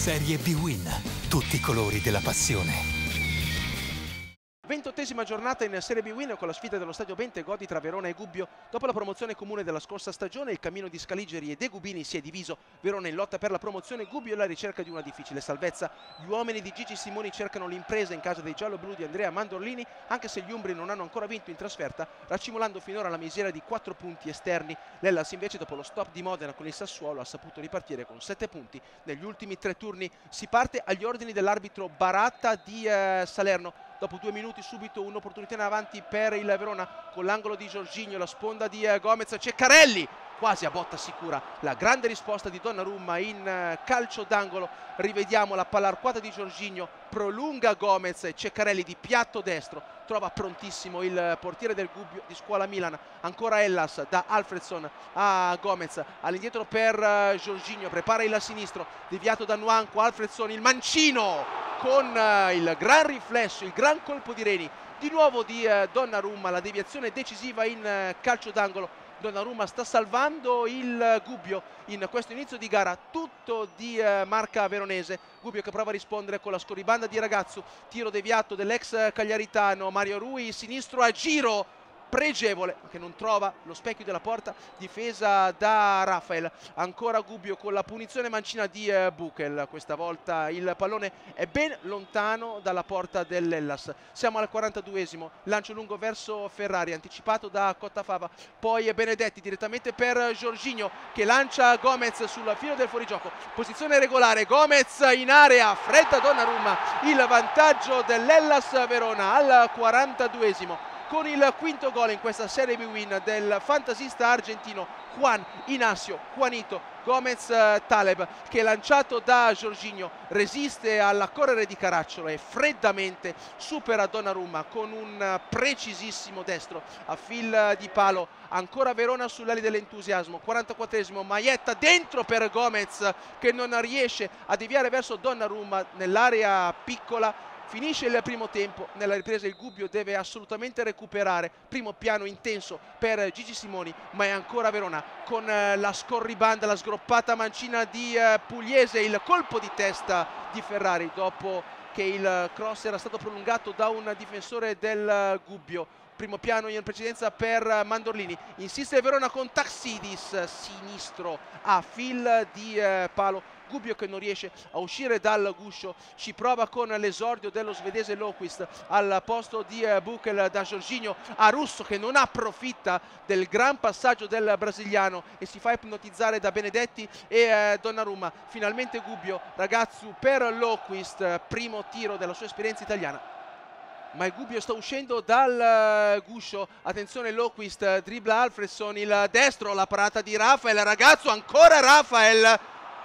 Serie B-Win. Tutti i colori della passione. 28ª giornata in Serie B-Win con la sfida dello stadio Bentegodi tra Verona e Gubbio. Dopo la promozione comune della scorsa stagione, il cammino di Scaligeri e De Gubini si è diviso. Verona in lotta per la promozione, Gubbio alla ricerca di una difficile salvezza. Gli uomini di Gigi Simoni cercano l'impresa in casa dei giallo-blu di Andrea Mandorlini, anche se gli umbri non hanno ancora vinto in trasferta, raccimolando finora la miseria di 4 punti esterni. L'Hellas invece, dopo lo stop di Modena con il Sassuolo, ha saputo ripartire con 7 punti negli ultimi 3 turni. Si parte agli ordini dell'arbitro Baratta di Salerno. Dopo 2 minuti subito un'opportunità in avanti per il Verona con l'angolo di Jorginho, la sponda di Gomez, Ceccarelli quasi a botta sicura, la grande risposta di Donnarumma in calcio d'angolo. Rivediamo la palla arcuata di Jorginho, prolunga Gomez e Ceccarelli di piatto destro trova prontissimo il portiere del Gubbio di scuola Milan. Ancora Hellas da Alfredson a Gomez, all'indietro per Jorginho, prepara il sinistro, deviato da Nwankwo, Alfredson, il mancino con il gran riflesso, il gran colpo di reni di nuovo di Donnarumma, la deviazione decisiva in calcio d'angolo. Donnarumma sta salvando il Gubbio in questo inizio di gara, tutto di marca veronese. Gubbio che prova a rispondere con la scorribanda di Ragazzu, tiro deviato dell'ex cagliaritano Mario Rui, sinistro a giro pregevole che non trova lo specchio della porta, difesa da Rafael. Ancora Gubbio con la punizione mancina di Buchel, questa volta il pallone è ben lontano dalla porta dell'Hellas. Siamo al 42esimo, lancio lungo verso Ferrari anticipato da Cottafava, poi Benedetti direttamente per Jorginho che lancia Gomez sul filo del fuorigioco, posizione regolare, Gomez in area, fredda Donnarumma, il vantaggio dell'Hellas Verona al 42esimo. Con il quinto gol in questa Serie B-Win del fantasista argentino Juan Inacio Juanito Gomez Taleb, che lanciato da Jorginho resiste alla correre di Caracciolo e freddamente supera Donnarumma con un precisissimo destro a fil di palo. Ancora Verona sull'ali dell'entusiasmo, 44esimo, Maietta dentro per Gomez che non riesce a deviare verso Donnarumma nell'area piccola. Finisce il primo tempo, nella ripresa il Gubbio deve assolutamente recuperare, primo piano intenso per Gigi Simoni, ma è ancora Verona con la scorribanda, la sgroppata mancina di Pugliese, il colpo di testa di Ferrari dopo che il cross era stato prolungato da un difensore del Gubbio. Primo piano in precedenza per Mandorlini, insiste Verona con Taxidis, sinistro a fil di palo. Gubbio che non riesce a uscire dal guscio, ci prova con l'esordio dello svedese Lowquist al posto di Buchel da Jorginho a Russo che non approfitta del gran passaggio del brasiliano e si fa ipnotizzare da Benedetti e Donnarumma. Finalmente Gubbio, Ragazzu per Lowquist, primo tiro della sua esperienza italiana. Ma il Gubbio sta uscendo dal guscio, attenzione Lowquist, dribbla Alfredson, il destro, la parata di Rafael, Ragazzu, ancora Rafael,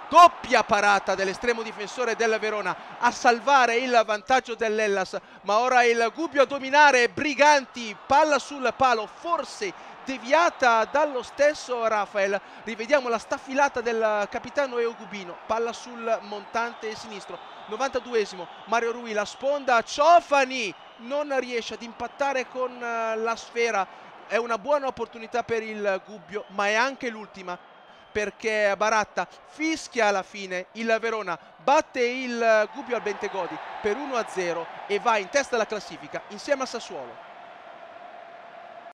doppia parata dell'estremo difensore del Verona a salvare il vantaggio dell'Hellas, ma ora il Gubbio a dominare, Briganti, palla sul palo, forse deviata dallo stesso Rafael. Rivediamo la staffilata del capitano Eugubino, palla sul montante sinistro. 92esimo, Mario Rui, la sponda, Ciofani non riesce ad impattare con la sfera. È una buona opportunità per il Gubbio, ma è anche l'ultima, perché Baratta fischia alla fine, il Verona batte il Gubbio al Bentegodi per 1-0 e va in testa alla classifica insieme a Sassuolo.